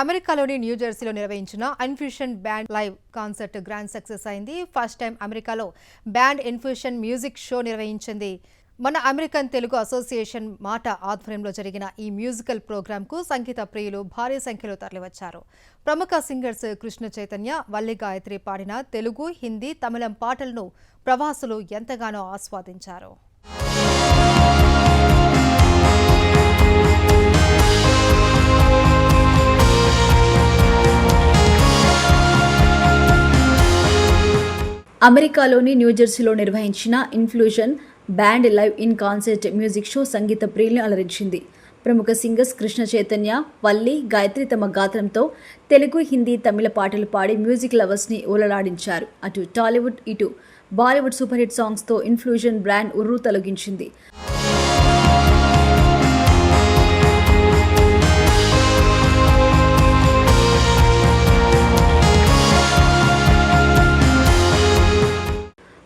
అమెరికాలోని న్యూజెర్సీలో నిర్వహించిన infusion band live concert grand success అయింది. ఫస్ట్ టైం అమెరికాలో బ్యాండ్ ఇన్ఫ్యూషన్ మ్యూజిక్ షో నిర్వహించింది. మన అమెరికన్ తెలుగు అసోసియేషన్ మాట ఆధ్వర్యంలో జరిగిన ఈ మ్యూజికల్ ప్రోగ్రాంకు సంగీత ప్రియులు భారీ సంఖ్యలో తరలివచ్చారు. ప్రముఖ సింగర్స్ కృష్ణ చైతన్య, వల్లి గాయత్రి పాడిన తెలుగు, హిందీ, తమిళం పాటలను ప్రవాసులు ఎంతగానో ఆస్వాదించారు. అమెరికాలోని న్యూజెర్సీలో నిర్వహించిన infusion band live in concert music show సంగీత ప్రియులను అలరించింది. ప్రముఖ సింగర్స్ కృష్ణ చైతన్య, వల్లి గాయత్రి తమ గాత్రంతో తెలుగు, హిందీ, తమిళ పాటలు పాడి మ్యూజిక్ లవర్స్ని ఊలలాడించారు. అటు టాలీవుడ్, ఇటు బాలీవుడ్ సూపర్ హిట్ సాంగ్స్తో ఇన్ఫ్యూషన్ బ్రాండ్ ఉర్రు తొలగించింది.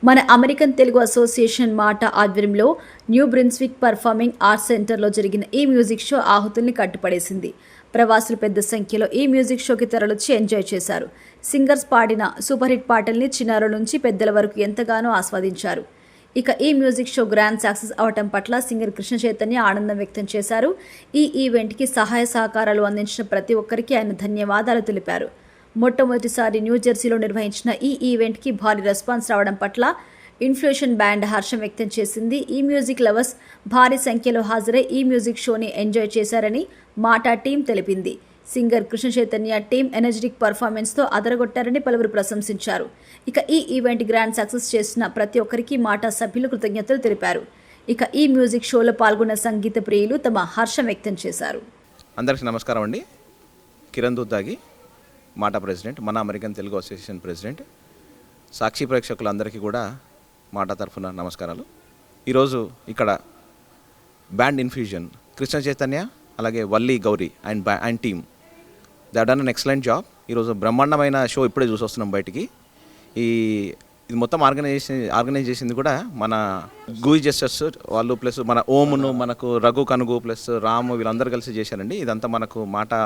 మన అమెరికన్ తెలుగు అసోసియేషన్ మాట ఆధ్వర్యంలో న్యూ బ్రిన్స్విక్ పర్ఫార్మింగ్ ఆర్ట్స్ సెంటర్లో జరిగిన ఈ మ్యూజిక్ షో ఆహుతుల్ని కట్టుపడేసింది. ప్రవాసులు పెద్ద సంఖ్యలో ఈ మ్యూజిక్ షోకి తరలిచ్చి ఎంజాయ్ చేశారు. సింగర్స్ పాడిన సూపర్ హిట్ పాటల్ని చిన్నారుల నుంచి పెద్దల వరకు ఎంతగానో ఆస్వాదించారు. ఇక ఈ మ్యూజిక్ షో గ్రాండ్ సక్సెస్ అవటం పట్ల సింగర్ కృష్ణ చైతన్య ఆనందం వ్యక్తం చేశారు. ఈ ఈవెంట్కి సహాయ సహకారాలు అందించిన ప్రతి ఒక్కరికి ఆయన ధన్యవాదాలు తెలిపారు. మొట్టమొదటిసారి న్యూజెర్సీలో నిర్వహించిన ఈ ఈవెంట్కి భారీ రెస్పాన్స్ రావడం పట్ల ఇన్ఫ్యూషన్ బ్యాండ్ హర్షం వ్యక్తం చేసింది. ఈ మ్యూజిక్ లవర్స్ భారీ సంఖ్యలో హాజరై ఈ మ్యూజిక్ షోని ఎంజాయ్ చేశారని మాటా టీం తెలిపింది. Singer Krishna Chaitanya team energetic పర్ఫార్మెన్స్తో అదరగొట్టారని పలువురు ప్రశంసించారు. ఇక ఈ ఈవెంట్ గ్రాండ్ సక్సెస్ చేసిన ప్రతి ఒక్కరికి మాటా సభ్యులు కృతజ్ఞతలు తెలిపారు. ఇక ఈ మ్యూజిక్ షోలో పాల్గొన్న సంగీత ప్రియులు తమ హర్షం వ్యక్తం చేశారు. అందరికీ నమస్కారం అండి. కిరణ్ దుద్దాగి, మాటా ప్రెసిడెంట్, మన అమెరికన్ తెలుగు అసోసియేషన్ ప్రెసిడెంట్. సాక్షి ప్రేక్షకులందరికీ కూడా మాటా తరఫున నమస్కారాలు. ఈరోజు ఇక్కడ బ్యాండ్ ఇన్ఫ్యూజన్ కృష్ణ చైతన్య, అలాగే Valli Gauri and team they done an excellent job. ఈరోజు బ్రహ్మాండమైన షో ఇప్పుడే చూసి వస్తున్నాం బయటికి. ఇది మొత్తం ఆర్గనైజ్ చేసింది కూడా మన గూయి జెస్టర్స్ వాళ్ళు, ప్లస్ మన ఓమును, మనకు రఘు కనుగు, ప్లస్ రాము, వీళ్ళందరూ కలిసి చేశారండి. ఇదంతా మనకు మాటా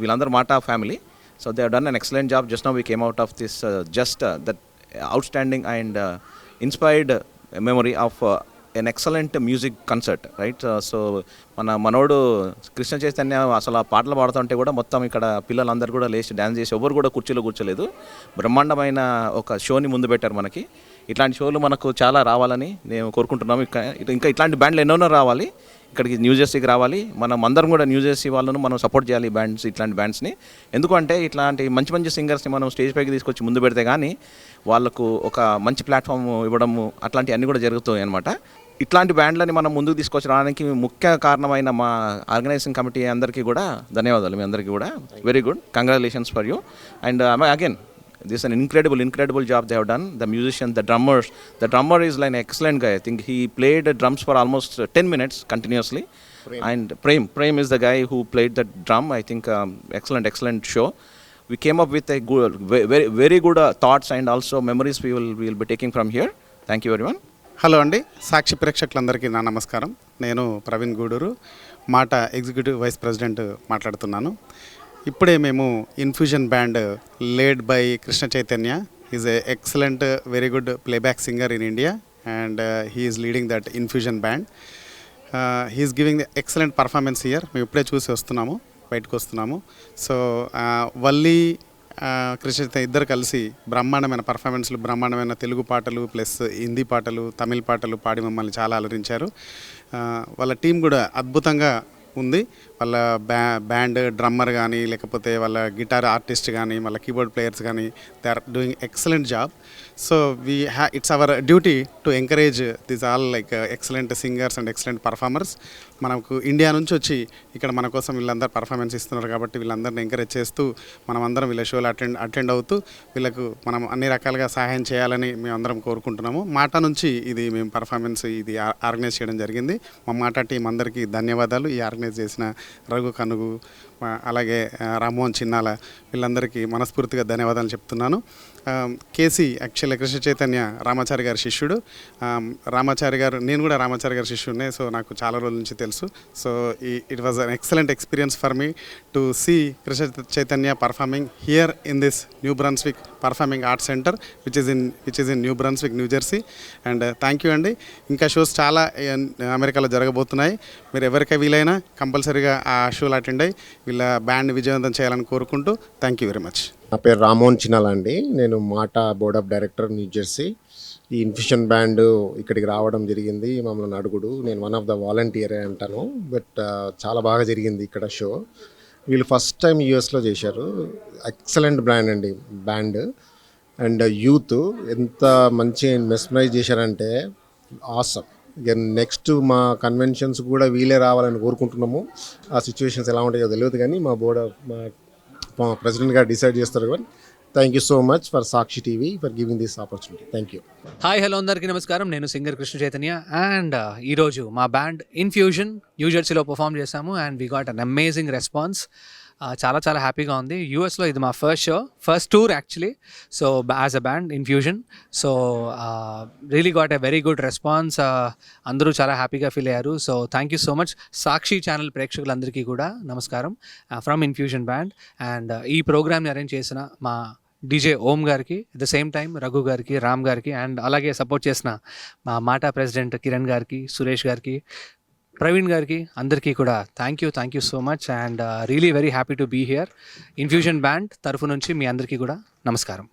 వీళ్ళందరూ మాటా family. So they done an excellent job. Just now we came out of this just that outstanding and inspired memory of an excellent music concert, right? So మనోడు కృష్ణ చైతన్య అసలు ఆ పాటలు పాడుతుంటే కూడా మొత్తం ఇక్కడ పిల్లలందరూ కూడా లేచి డ్యాన్స్ చేసి ఎవరు కూడా కుర్చీలో కూర్చోలేదు. బ్రహ్మాండమైన ఒక షోని ముందు పెట్టారు మనకి. ఇట్లాంటి షోలు మనకు చాలా రావాలని నేను కోరుకుంటున్నాము. ఇంకా ఇట్లాంటి బ్యాండ్లు ఎన్నోనో రావాలి, ఇక్కడికి న్యూజెర్సీకి రావాలి. మనం అందరం కూడా న్యూజెర్సీ వాళ్ళను మనం సపోర్ట్ చేయాలి ఇట్లాంటి బ్యాండ్స్ని. ఎందుకంటే ఇట్లాంటి మంచి మంచి సింగర్స్ని మనం స్టేజ్ పైకి తీసుకొచ్చి ముందు పెడితే కానీ వాళ్ళకు ఒక మంచి ప్లాట్ఫామ్ ఇవ్వడము అట్లాంటివన్నీ కూడా జరుగుతాయి అన్నమాట. ఇట్లాంటి బ్యాండ్లని మనం ముందుకు తీసుకొచ్చి రావడానికి ముఖ్య కారణమైన మా ఆర్గనైజింగ్ కమిటీ అందరికీ కూడా ధన్యవాదాలు. మీ అందరికీ కూడా very good, congratulations for you. And again this is an incredible job they have done. The musicians, the drummer is like an excellent guy. I think he played drums for almost 10 minutes continuously. And Prem is the guy who played the drum. I think excellent show. We came up with a good, very good thoughts and also memories we will be taking from here. Thank you everyone. Hello అండి, సాక్షి ప్రేక్షకులందరికీ నా నమస్కారం. నేను ప్రవీణ్ గూడూరు, మాటా executive vice president మాట్లాడుతున్నాను. ఇప్పుడే మేము infusion band laid by Krishna Chaitanya is a excellent very good playback singer in India and he is leading that infusion band. He is giving the excellent performance here. మేము ఇప్పుడే చూసి బయటకు వస్తున్నాము. సో వల్లి కృష్ణ చైతన్య ఇద్దరు కలిసి బ్రహ్మాండమైన పర్ఫార్మెన్స్లు, బ్రహ్మాండమైన తెలుగు పాటలు ప్లస్ హిందీ పాటలు, తమిళ పాటలు పాడి మమ్మల్ని చాలా అలరించారు. వాళ్ళ టీం కూడా అద్భుతంగా ఉంది. వాళ్ళ బ్యాండ్ డ్రమ్మర్ కానీ, లేకపోతే వాళ్ళ గిటార్ ఆర్టిస్ట్ కానీ, వాళ్ళ కీబోర్డ్ ప్లేయర్స్ కానీ, they are doing excellent job. So it's our duty to encourage this all like excellent singers and excellent performers. మనకు ఇండియా నుంచి వచ్చి ఇక్కడ మన కోసం వీళ్ళందరూ పర్ఫార్మెన్స్ ఇస్తున్నారు కాబట్టి వీళ్ళందరిని ఎంకరేజ్ చేస్తూ మనమందరం వీళ్ళ షోలు అటెండ్ అవుతూ వీళ్ళకు మనం అన్ని రకాలుగా సహాయం చేయాలని మేమందరం కోరుకుంటున్నాము. మాటా నుంచి ఇది మేము పర్ఫార్మెన్స్ ఇది ఆర్గనైజ్ చేయడం జరిగింది. మా మాటా టీం అందరికీ ధన్యవాదాలు. ఈ ఆర్గనైజ్ చేసిన రఘు కనుగు, అలాగే రామ్మోహన్ చిన్నాల వీళ్ళందరికీ మనస్ఫూర్తిగా ధన్యవాదాలు చెప్తున్నాను. కేసీ యాక్చువల్లీ కృష్ణ చైతన్య రామాచారి గారి శిష్యుడు. రామాచారి గారు, నేను కూడా రామాచారి గారి శిష్యుడినే, సో నాకు చాలా రోజుల నుంచి తెలుసు. So it was an excellent experience for me to see Krishna Chaitanya performing here in this New Brunswick performing art centre which is in New Brunswick, New Jersey. And thank you అండి. ఇంకా షోస్ చాలా అమెరికాలో జరగబోతున్నాయి. మీరు ఎవరికై వీలైనా కంపల్సరీగా ఆ షోలు అటెండ్ అయ్యి వీళ్ళ బ్యాండ్ విజయవంతం చేయాలని కోరుకుంటూ థ్యాంక్ యూ వెరీ మచ్. నా పేరు రామ్మోహన్ చిన్నాల అండి. నేను మాటా board of director, new Jersey. ఈ ఇన్ఫ్యూషన్ బ్యాండ్ ఇక్కడికి రావడం జరిగింది మమ్మల్ని అడుగుడు. నేను వన్ ఆఫ్ ద వాలంటీర్ అంటాను, బట్ చాలా బాగా జరిగింది ఇక్కడ షో. వీళ్ళు ఫస్ట్ టైం యూఎస్లో చేశారు. ఎక్సలెంట్ బ్రాండ్ అండి బ్యాండ్. అండ్ యూత్ ఎంత మంచి మెస్మరైజ్ చేశారంటే ఆసమ్. ఇక నెక్స్ట్ మా కన్వెన్షన్స్ కూడా వీళ్ళే రావాలని కోరుకుంటున్నాము. ఆ సిచ్యువేషన్స్ ఎలా ఉంటాయో తెలియదు, కానీ మా బోర్డ్ ఆఫ్ మా ప్రెసిడెంట్ గారు డిసైడ్ చేస్తారు. కానీ thank you so much for Sakshi TV for giving this opportunity. Thank you. Hi, hello అందరికీ నమస్కారం. నేను సింగర్ కృష్ణ చైతన్య. అండ్ ఈరోజు మా బ్యాండ్ ఇన్ఫ్యూజన్ న్యూ జెర్సీలో పర్ఫామ్ చేశాము. And we got an amazing response. చాలా చాలా హ్యాపీగా ఉంది. యూఎస్లో ఇది మా first tour actually. So as a band infusion, so really got a very good response. అందరూ చాలా హ్యాపీగా ఫీల్ అయ్యారు. So thank you so much. Sakshi channel ప్రేక్షకులందరికీ కూడా నమస్కారం ఫ్రమ్ ఇన్ఫ్యూజన్ బ్యాండ్. అండ్ ఈ ప్రోగ్రామ్ని అరేంజ్ చేసిన మా డీజే ఓం గారికి, at the same time Raghu గారికి, రామ్ గారికి, అండ్ అలాగే సపోర్ట్ చేసిన మా మాటా ప్రెసిడెంట్ కిరణ్ గారికి, సురేష్ గారికి, ప్రవీణ్ గారికి, అందరికీ కూడా thank you so much. And really very happy to be here. Infusion band తరఫు నుంచి మీ అందరికీ కూడా నమస్కారం.